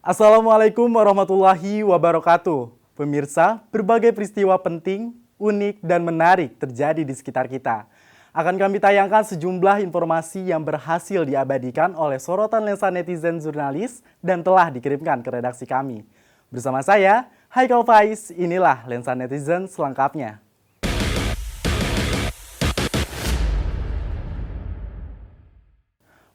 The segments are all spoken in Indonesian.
Assalamualaikum warahmatullahi wabarakatuh. Pemirsa, berbagai peristiwa penting, unik, dan menarik terjadi di sekitar kita. Akan kami tayangkan sejumlah informasi yang berhasil diabadikan oleh sorotan lensa netizen jurnalis dan telah dikirimkan ke redaksi kami. Bersama saya, Haikal Faiz, inilah lensa netizen selengkapnya.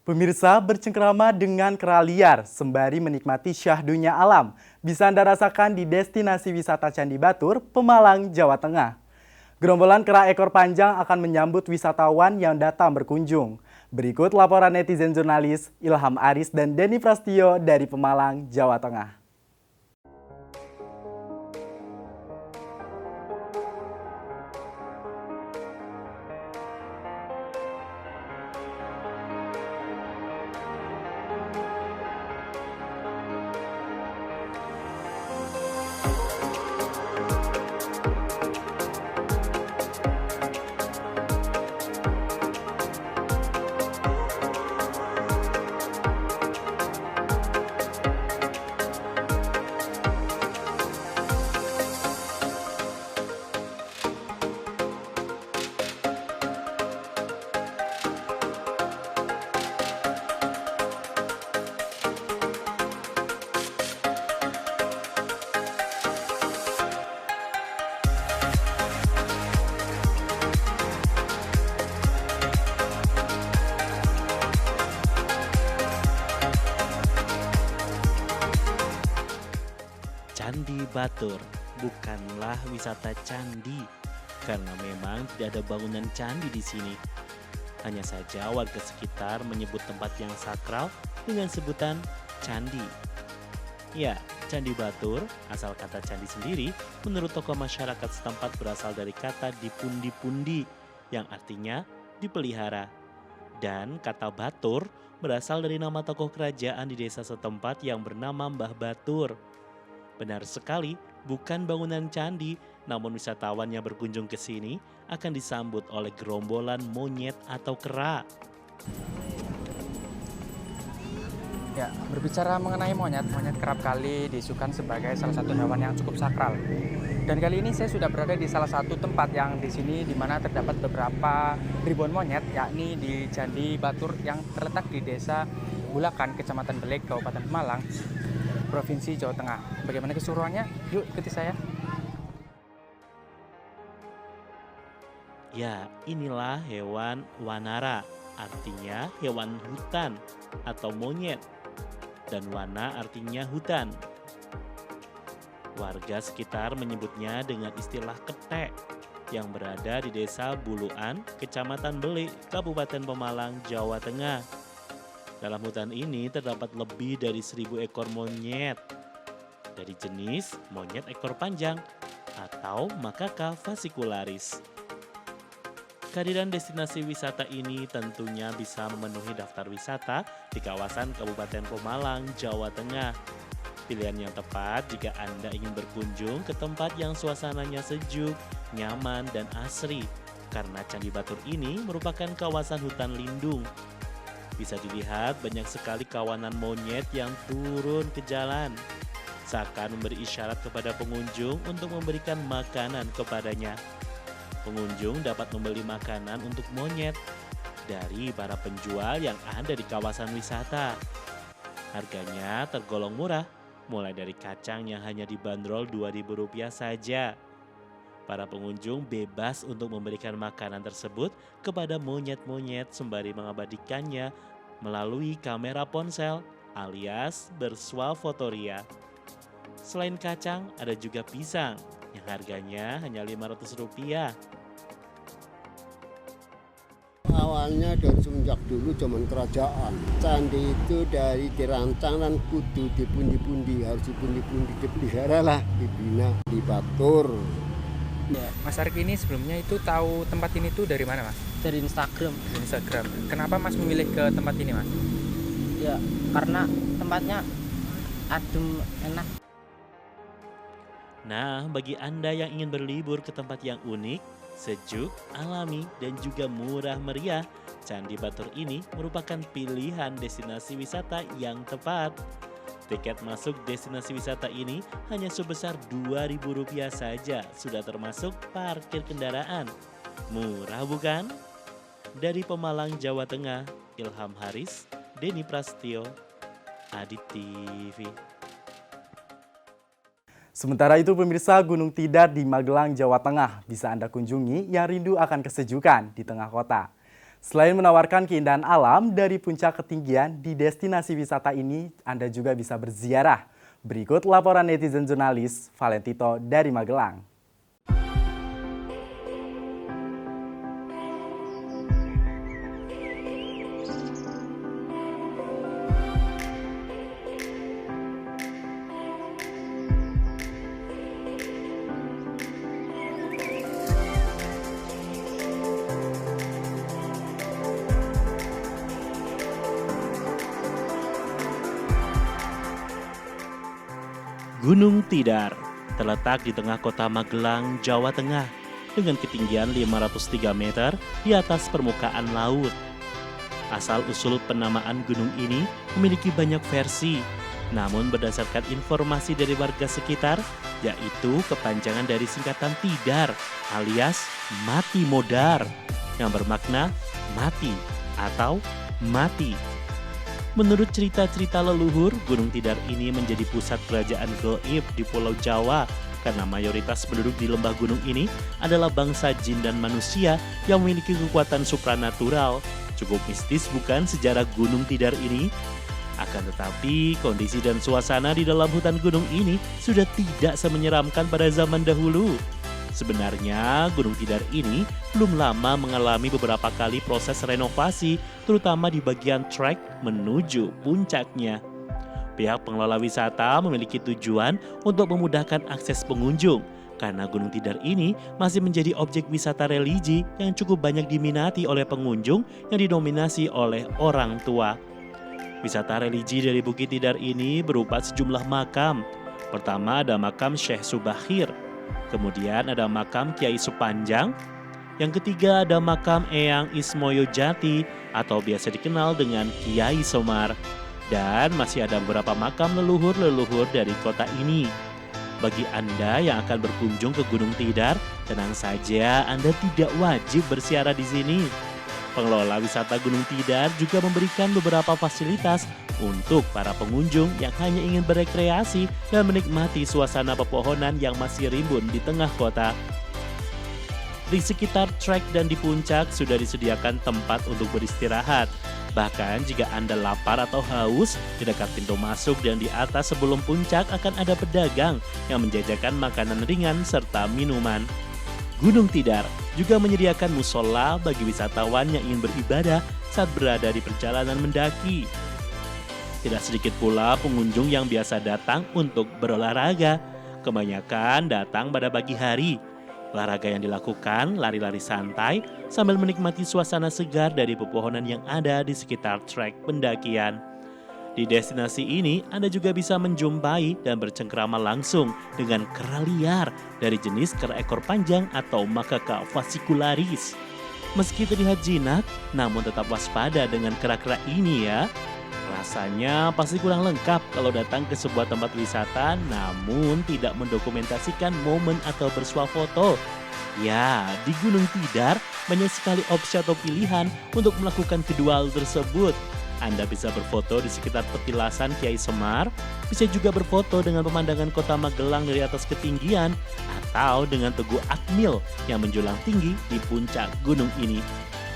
Pemirsa, bercengkrama dengan kera liar sembari menikmati syahdunya alam bisa Anda rasakan di destinasi wisata Candi Batur, Pemalang, Jawa Tengah. Gerombolan kera ekor panjang akan menyambut wisatawan yang datang berkunjung. Berikut laporan netizen jurnalis Ilham Aris dan Denny Prastio dari Pemalang, Jawa Tengah. Candi Batur bukanlah wisata candi karena memang tidak ada bangunan candi di sini. Hanya saja warga sekitar menyebut tempat yang sakral dengan sebutan candi. Ya, Candi Batur, asal kata candi sendiri, menurut tokoh masyarakat setempat berasal dari kata dipundi-pundi yang artinya dipelihara. Dan kata Batur berasal dari nama tokoh kerajaan di desa setempat yang bernama Mbah Batur. Benar sekali, bukan bangunan candi, namun wisatawan yang berkunjung ke sini akan disambut oleh gerombolan monyet atau kera. Ya, berbicara mengenai monyet kerap kali diisukan sebagai salah satu hewan yang cukup sakral. Dan kali ini saya sudah berada di salah satu tempat yang di sini di mana terdapat beberapa ribuan monyet, yakni di Candi Batur yang terletak di Desa Bulakan, Kecamatan Belik, Kabupaten Pemalang, Provinsi Jawa Tengah. Bagaimana keseruannya? Yuk ikuti saya. Ya, inilah hewan wanara, artinya hewan hutan atau monyet. Dan wana artinya hutan. Warga sekitar menyebutnya dengan istilah ketek yang berada di Desa Buluan, Kecamatan Belik, Kabupaten Pemalang, Jawa Tengah. Dalam hutan ini terdapat lebih dari 1.000 ekor monyet dari jenis monyet ekor panjang atau Macaca fascicularis. Kehadiran destinasi wisata ini tentunya bisa memenuhi daftar wisata di kawasan Kabupaten Pemalang, Jawa Tengah. Pilihan yang tepat jika Anda ingin berkunjung ke tempat yang suasananya sejuk, nyaman, dan asri. Karena Candi Batur ini merupakan kawasan hutan lindung. Bisa dilihat banyak sekali kawanan monyet yang turun ke jalan. Seakan memberi isyarat kepada pengunjung untuk memberikan makanan kepadanya. Pengunjung dapat membeli makanan untuk monyet dari para penjual yang ada di kawasan wisata. Harganya tergolong murah, mulai dari kacang yang hanya dibanderol Rp2.000 saja. Para pengunjung bebas untuk memberikan makanan tersebut kepada monyet-monyet sembari mengabadikannya melalui kamera ponsel alias bersuafotoria. Selain kacang, ada juga pisang yang harganya hanya Rp500. Awalnya dari semenjak dulu zaman kerajaan, candi itu dari dirancang dan kudu dipundi-pundi, harus dipundi-pundi, dipelihara lah, dibina, dibatur. Ya, Mas Arik ini sebelumnya itu tahu tempat ini tuh dari mana, Mas? Dari Instagram. Instagram. Kenapa Mas memilih ke tempat ini, Mas? Ya, karena tempatnya adem, enak. Nah, bagi Anda yang ingin berlibur ke tempat yang unik, sejuk, alami, dan juga murah meriah, Candi Batur ini merupakan pilihan destinasi wisata yang tepat. Tiket masuk destinasi wisata ini hanya sebesar Rp2.000 saja, sudah termasuk parkir kendaraan. Murah bukan? Dari Pemalang, Jawa Tengah, Ilham Haris, Denny Prasetyo, Adit TV. Sementara itu pemirsa, Gunung Tidar di Magelang, Jawa Tengah bisa Anda kunjungi yang rindu akan kesejukan di tengah kota. Selain menawarkan keindahan alam dari puncak ketinggian, di destinasi wisata ini Anda juga bisa berziarah. Berikut laporan netizen jurnalis Valentito dari Magelang. Gunung Tidar terletak di tengah kota Magelang, Jawa Tengah dengan ketinggian 503 meter di atas permukaan laut. Asal-usul penamaan gunung ini memiliki banyak versi, namun berdasarkan informasi dari warga sekitar, yaitu kepanjangan dari singkatan Tidar alias Mati Modar yang bermakna mati atau mati. Menurut cerita-cerita leluhur, Gunung Tidar ini menjadi pusat kerajaan gaib di Pulau Jawa karena mayoritas penduduk di lembah gunung ini adalah bangsa jin dan manusia yang memiliki kekuatan supranatural. Cukup mistis bukan sejarah Gunung Tidar ini? Akan tetapi, kondisi dan suasana di dalam hutan gunung ini sudah tidak semenyeramkan pada zaman dahulu. Sebenarnya, Gunung Tidar ini belum lama mengalami beberapa kali proses renovasi, terutama di bagian trek menuju puncaknya. Pihak pengelola wisata memiliki tujuan untuk memudahkan akses pengunjung, karena Gunung Tidar ini masih menjadi objek wisata religi yang cukup banyak diminati oleh pengunjung yang didominasi oleh orang tua. Wisata religi dari Bukit Tidar ini berupa sejumlah makam. Pertama ada makam Syekh Subahir. Kemudian ada makam Kiai Supanjang. Yang ketiga ada makam Eyang Ismoyo Jati atau biasa dikenal dengan Kiai Semar. Dan masih ada beberapa makam leluhur-leluhur dari kota ini. Bagi Anda yang akan berkunjung ke Gunung Tidar, tenang saja Anda tidak wajib bersiara di sini. Pengelola wisata Gunung Tidar juga memberikan beberapa fasilitas untuk para pengunjung yang hanya ingin berekreasi dan menikmati suasana pepohonan yang masih rimbun di tengah kota. Di sekitar trek dan di puncak sudah disediakan tempat untuk beristirahat. Bahkan jika Anda lapar atau haus, di dekat pintu masuk dan di atas sebelum puncak akan ada pedagang yang menjajakan makanan ringan serta minuman. Gunung Tidar juga menyediakan musola bagi wisatawan yang ingin beribadah saat berada di perjalanan mendaki. Tidak sedikit pula pengunjung yang biasa datang untuk berolahraga. Kebanyakan datang pada pagi hari. Olahraga yang dilakukan lari-lari santai sambil menikmati suasana segar dari pepohonan yang ada di sekitar trek pendakian. Di destinasi ini, Anda juga bisa menjumpai dan bercengkrama langsung dengan kera liar dari jenis kera ekor panjang atau Macaca fascicularis. Meski terlihat jinak, namun tetap waspada dengan kera-kera ini ya. Rasanya pasti kurang lengkap kalau datang ke sebuah tempat wisata namun tidak mendokumentasikan momen atau bersuah foto. Ya, di Gunung Tidar banyak sekali opsi atau pilihan untuk melakukan kedua hal tersebut. Anda bisa berfoto di sekitar petilasan Kiai Semar, bisa juga berfoto dengan pemandangan kota Magelang dari atas ketinggian, atau dengan Tugu Akmil yang menjulang tinggi di puncak gunung ini.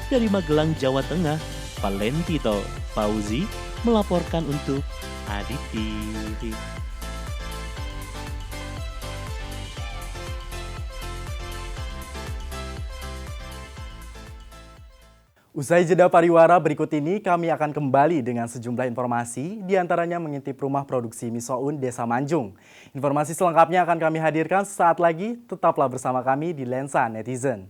Dari Magelang, Jawa Tengah, Valentito Fauzi melaporkan untuk Adit TV. Usai jeda pariwara berikut ini, kami akan kembali dengan sejumlah informasi, diantaranya mengintip rumah produksi Misoun Desa Manjung. Informasi selengkapnya akan kami hadirkan sesaat lagi, tetaplah bersama kami di Lensa Netizen.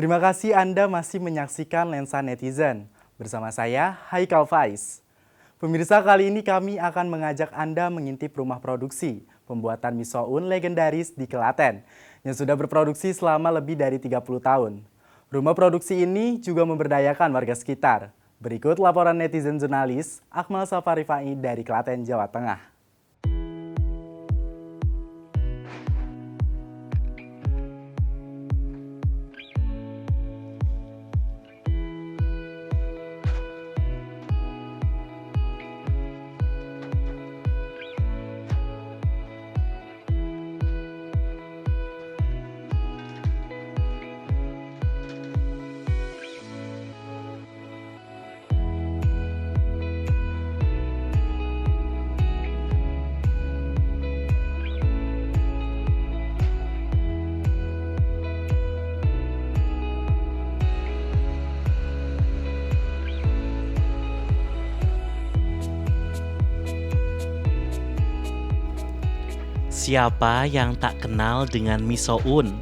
Terima kasih Anda masih menyaksikan Lensa Netizen. Bersama saya, Haikal Faiz. Pemirsa, kali ini kami akan mengajak Anda mengintip rumah produksi pembuatan mie soun legendaris di Klaten yang sudah berproduksi selama lebih dari 30 tahun. Rumah produksi ini juga memberdayakan warga sekitar. Berikut laporan netizen jurnalis Akmal Safarifai dari Klaten, Jawa Tengah. Siapa yang tak kenal dengan mie soun?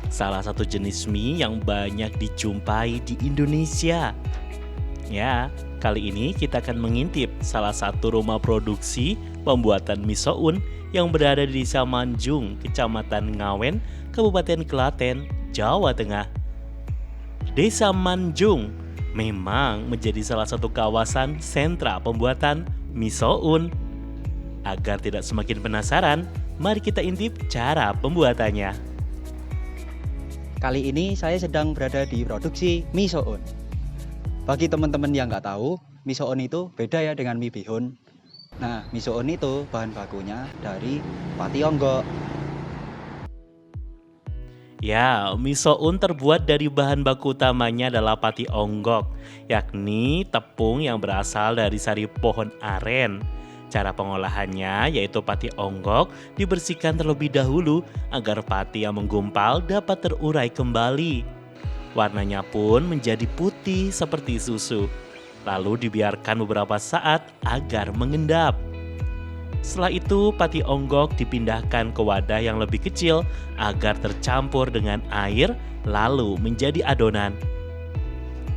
Salah satu jenis mie yang banyak dijumpai di Indonesia. Ya, kali ini kita akan mengintip salah satu rumah produksi pembuatan mie soun yang berada di Desa Manjung, Kecamatan Ngawen, Kabupaten Klaten, Jawa Tengah. Desa Manjung memang menjadi salah satu kawasan sentra pembuatan mie soun. Agar tidak semakin penasaran, mari kita intip cara pembuatannya. Kali ini saya sedang berada di produksi mie soun. Bagi teman-teman yang nggak tahu, mie soun itu beda ya dengan mie bihun. Nah, mie soun itu bahan bakunya dari pati onggok. Ya, mie soun terbuat dari bahan baku utamanya adalah pati onggok, yakni tepung yang berasal dari sari pohon aren. Cara pengolahannya yaitu pati onggok dibersihkan terlebih dahulu agar pati yang menggumpal dapat terurai kembali. Warnanya pun menjadi putih seperti susu. Lalu dibiarkan beberapa saat agar mengendap. Setelah itu pati onggok dipindahkan ke wadah yang lebih kecil agar tercampur dengan air lalu menjadi adonan.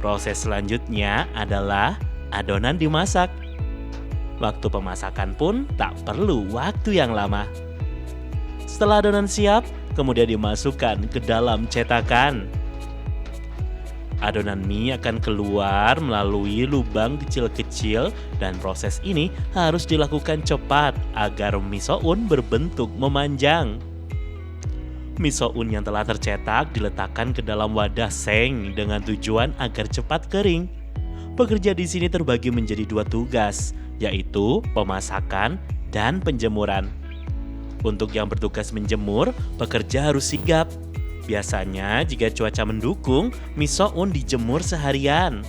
Proses selanjutnya adalah adonan dimasak. Waktu pemasakan pun tak perlu waktu yang lama. Setelah adonan siap, kemudian dimasukkan ke dalam cetakan. Adonan mie akan keluar melalui lubang kecil-kecil dan proses ini harus dilakukan cepat agar mie soun berbentuk memanjang. Mie soun yang telah tercetak diletakkan ke dalam wadah seng dengan tujuan agar cepat kering. Pekerja di sini terbagi menjadi 2 tugas, yaitu pemasakan dan penjemuran. Untuk yang bertugas menjemur, pekerja harus sigap. Biasanya jika cuaca mendukung, mie soun dijemur seharian.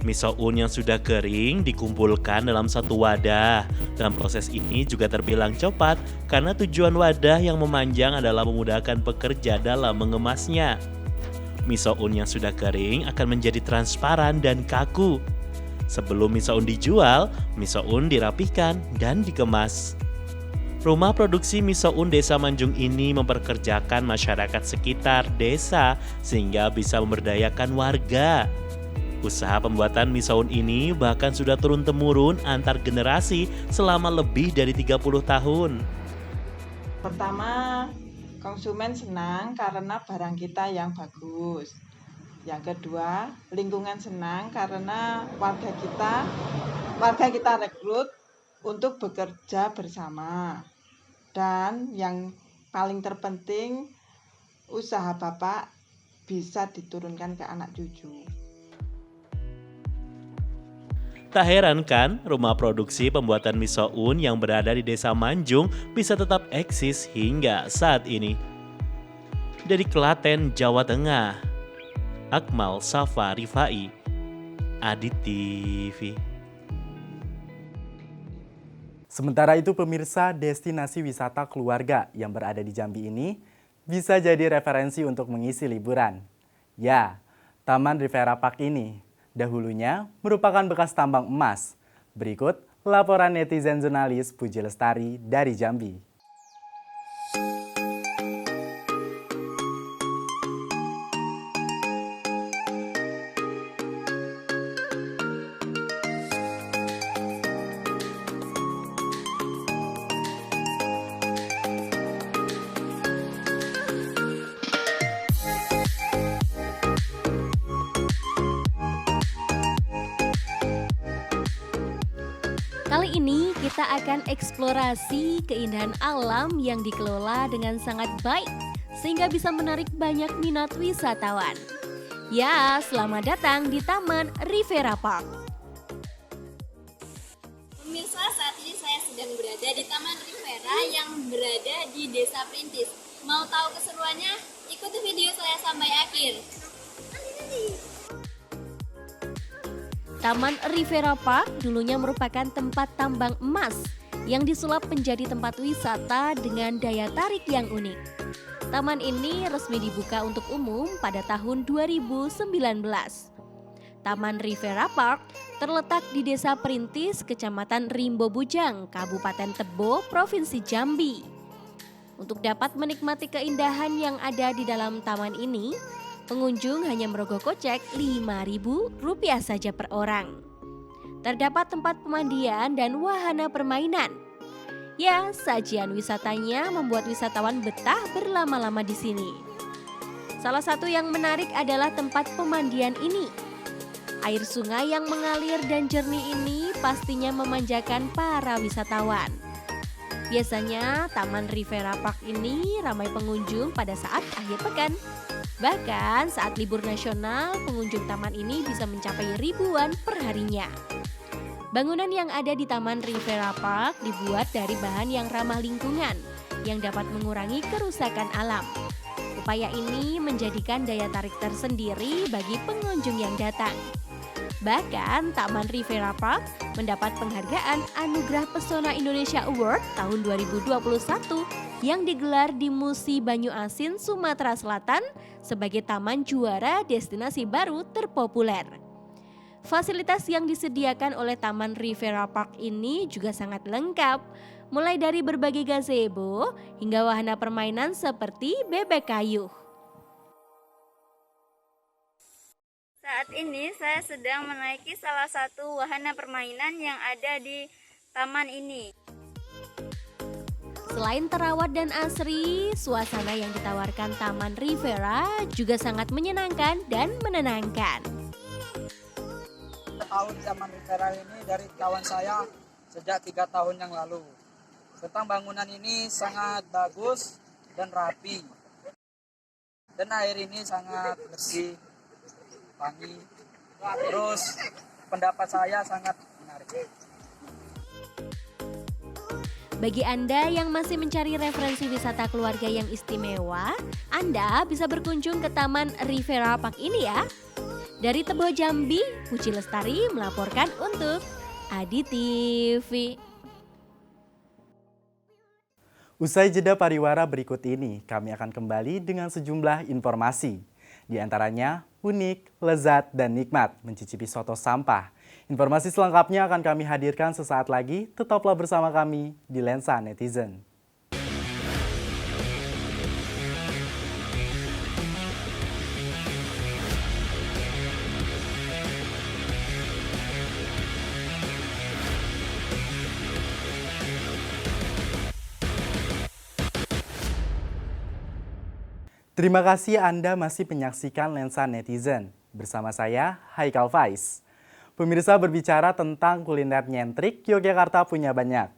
Mie soun yang sudah kering dikumpulkan dalam satu wadah. Dan proses ini juga terbilang cepat karena tujuan wadah yang memanjang adalah memudahkan pekerja dalam mengemasnya. Mie soun yang sudah kering akan menjadi transparan dan kaku. Sebelum mie soun dijual, mie soun dirapihkan dan dikemas. Rumah produksi mie soun Desa Manjung ini memperkerjakan masyarakat sekitar desa sehingga bisa memberdayakan warga. Usaha pembuatan mie soun ini bahkan sudah turun-temurun antar generasi selama lebih dari 30 tahun. Pertama, konsumen senang karena barang kita yang bagus. Yang kedua, lingkungan senang karena warga kita rekrut untuk bekerja bersama. Dan yang paling terpenting, usaha Bapak bisa diturunkan ke anak cucu. Tak heran kan, rumah produksi pembuatan mie soun yang berada di Desa Manjung bisa tetap eksis hingga saat ini. Dari Klaten, Jawa Tengah, Akmal Safarifai, Adit TV. Sementara itu pemirsa, destinasi wisata keluarga yang berada di Jambi ini bisa jadi referensi untuk mengisi liburan. Ya, Taman Rivera Park ini dahulunya merupakan bekas tambang emas. Berikut laporan netizen jurnalis Puji Lestari dari Jambi. kita akan eksplorasi keindahan alam yang dikelola dengan sangat baik sehingga bisa menarik banyak minat wisatawan. Ya, selamat datang di Taman Rivera Park. Pemirsa, saat ini saya sedang berada di Taman Rivera yang berada di Desa Perintis. Mau tahu keseruannya? Ikuti video saya sampai akhir. Taman Rivera Park dulunya merupakan tempat tambang emas yang disulap menjadi tempat wisata dengan daya tarik yang unik. Taman ini resmi dibuka untuk umum pada tahun 2019. Taman Rivera Park terletak di Desa Perintis, Kecamatan Rimbo Bujang, Kabupaten Tebo, Provinsi Jambi. Untuk dapat menikmati keindahan yang ada di dalam taman ini, pengunjung hanya merogoh kocek Rp5.000 saja per orang. Terdapat tempat pemandian dan wahana permainan. Ya, sajian wisatanya membuat wisatawan betah berlama-lama di sini. Salah satu yang menarik adalah tempat pemandian ini. Air sungai yang mengalir dan jernih ini pastinya memanjakan para wisatawan. Biasanya Taman Rivera Park ini ramai pengunjung pada saat akhir pekan. Bahkan saat libur nasional, pengunjung taman ini bisa mencapai ribuan perharinya. Bangunan yang ada di Taman Rivera Park dibuat dari bahan yang ramah lingkungan, yang dapat mengurangi kerusakan alam. Upaya ini menjadikan daya tarik tersendiri bagi pengunjung yang datang. Bahkan Taman Rivera Park mendapat penghargaan Anugerah Pesona Indonesia Award tahun 2021 yang digelar di Musi Banyu Asin, Sumatera Selatan sebagai taman juara destinasi baru terpopuler. Fasilitas yang disediakan oleh Taman Rivera Park ini juga sangat lengkap, mulai dari berbagai gazebo hingga wahana permainan seperti bebek kayu. Saat ini saya sedang menaiki salah satu wahana permainan yang ada di taman ini. Selain terawat dan asri, suasana yang ditawarkan Taman Rivera juga sangat menyenangkan dan menenangkan. Tahu Taman Rivera ini dari kawan saya sejak 3 tahun yang lalu. Tentang bangunan ini sangat bagus dan rapi. Dan air ini sangat bersih. Wangi. Terus pendapat saya sangat menarik. Bagi Anda yang masih mencari referensi wisata keluarga yang istimewa, Anda bisa berkunjung ke Taman Rivera Park ini ya. Dari Tebo Jambi, Puji Lestari melaporkan untuk Adi TV. Usai jeda pariwara berikut ini, kami akan kembali dengan sejumlah informasi. Di antaranya unik, lezat, dan nikmat mencicipi soto sampah. Informasi selengkapnya akan kami hadirkan sesaat lagi. Tetaplah bersama kami di Lensa Netizen. Terima kasih Anda masih menyaksikan Lensa Netizen. Bersama saya, Haikal Faiz. Pemirsa, berbicara tentang kuliner nyentrik, Yogyakarta punya banyak.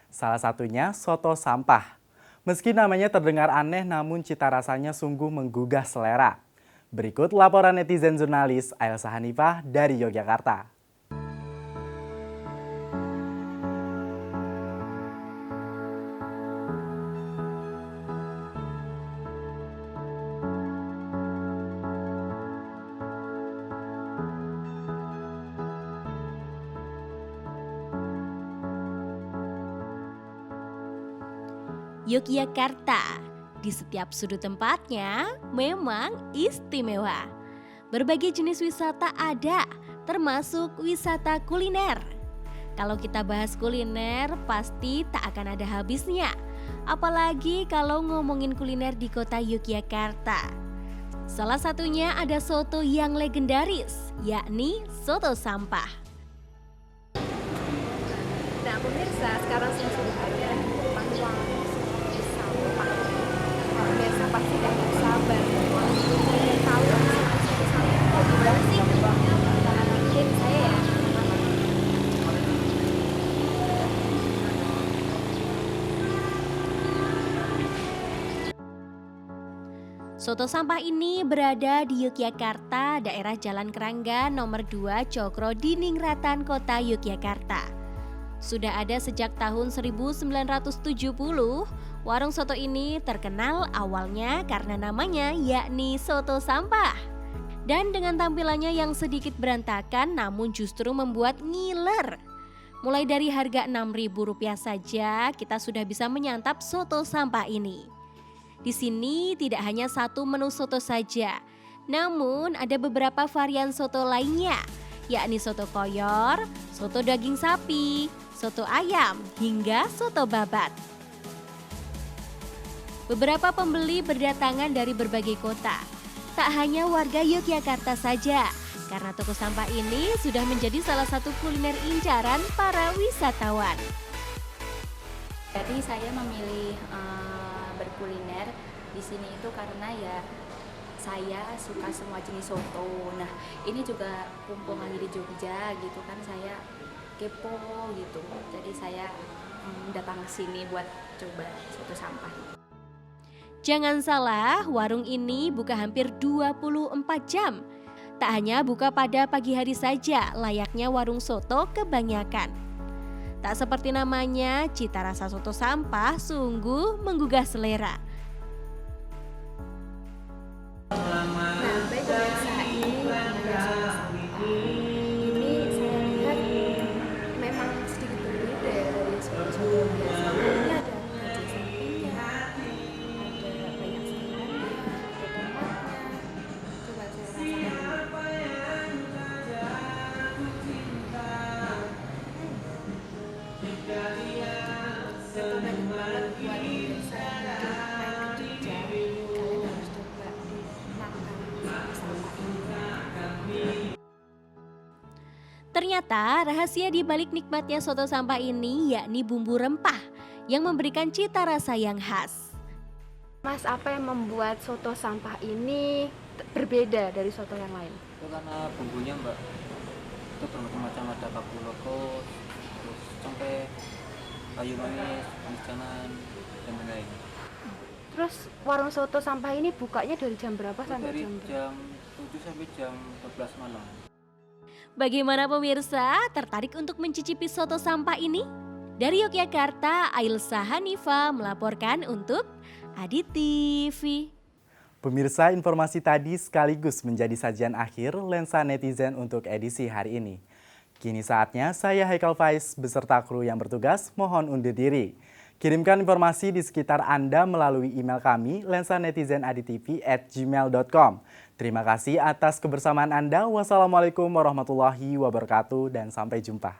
Salah satunya soto sampah. Meski namanya terdengar aneh, namun cita rasanya sungguh menggugah selera. Berikut laporan netizen jurnalis Ailsa Hanifah dari Yogyakarta. Yogyakarta, di setiap sudut tempatnya memang istimewa. Berbagai jenis wisata ada, termasuk wisata kuliner. Kalau kita bahas kuliner, pasti tak akan ada habisnya. Apalagi kalau ngomongin kuliner di kota Yogyakarta. Salah satunya ada soto yang legendaris, yakni soto sampah. Nah pemirsa, sekarang saya sudah ada di depan warung soto sampah. Pemirsa pasti tidak sabar. Saya tahu soto sampah gimana sih? Ikutin saya ya. Soto sampah ini berada di Yogyakarta, daerah Jalan Keranggan nomor 2 Cokro Diningratan, Kota Yogyakarta. Sudah ada sejak tahun 1970, warung soto ini terkenal awalnya karena namanya yakni soto sampah. Dan dengan tampilannya yang sedikit berantakan namun justru membuat ngiler. Mulai dari harga Rp6.000 saja kita sudah bisa menyantap soto sampah ini. Di sini tidak hanya satu menu soto saja, namun ada beberapa varian soto lainnya, yakni soto koyor, soto daging sapi, soto ayam, hingga soto babat. Beberapa pembeli berdatangan dari berbagai kota, tak hanya warga Yogyakarta saja, karena toko sampah ini sudah menjadi salah satu kuliner incaran para wisatawan. Jadi saya memilih berkuliner di sini itu karena ya saya suka semua jenis soto. Nah, ini juga mumpung lagi di Jogja gitu kan, saya kepo gitu. Jadi saya datang ke sini buat coba soto sampah. Jangan salah, warung ini buka hampir 24 jam. Tak hanya buka pada pagi hari saja, layaknya warung soto kebanyakan. Tak seperti namanya, cita rasa soto sampah sungguh menggugah selera. Nah, baik pemirsa, ini namanya soto sampah. Ini saya lihat memang sedikit berbeda ya dari soto-soto biasa. Ini ada daging sapinya, ada banyak sayurannya, ada tomatnya. Coba saya rasakan. Rekomen banget buat pemirsa yang main ke Jogja. Kalian harus coba makan soto sampah ini. Ternyata rahasia di balik nikmatnya soto sampah ini yakni bumbu rempah yang memberikan cita rasa yang khas. Mas, apa yang membuat soto sampah ini berbeda dari soto yang lain? Itu karena bumbunya Mbak, itu bermacam-macam, ada kapuloko, terus cengkeh, kayu manis, manis jalan, dan lain-lain. Terus warung soto sampah ini bukanya dari jam berapa sampai Dari jam berapa? jam 7 sampai jam 12 malam. Bagaimana pemirsa, tertarik untuk mencicipi soto sampah ini? Dari Yogyakarta, Ailsa Hanifa melaporkan untuk Adi TV. Pemirsa, informasi tadi sekaligus menjadi sajian akhir Lensa Netizen untuk edisi hari ini. Kini saatnya saya Haikal Faiz beserta kru yang bertugas mohon undur diri. Kirimkan informasi di sekitar Anda melalui email kami lensanetizenaditv@gmail.com. Terima kasih atas kebersamaan Anda. Wassalamualaikum warahmatullahi wabarakatuh dan sampai jumpa.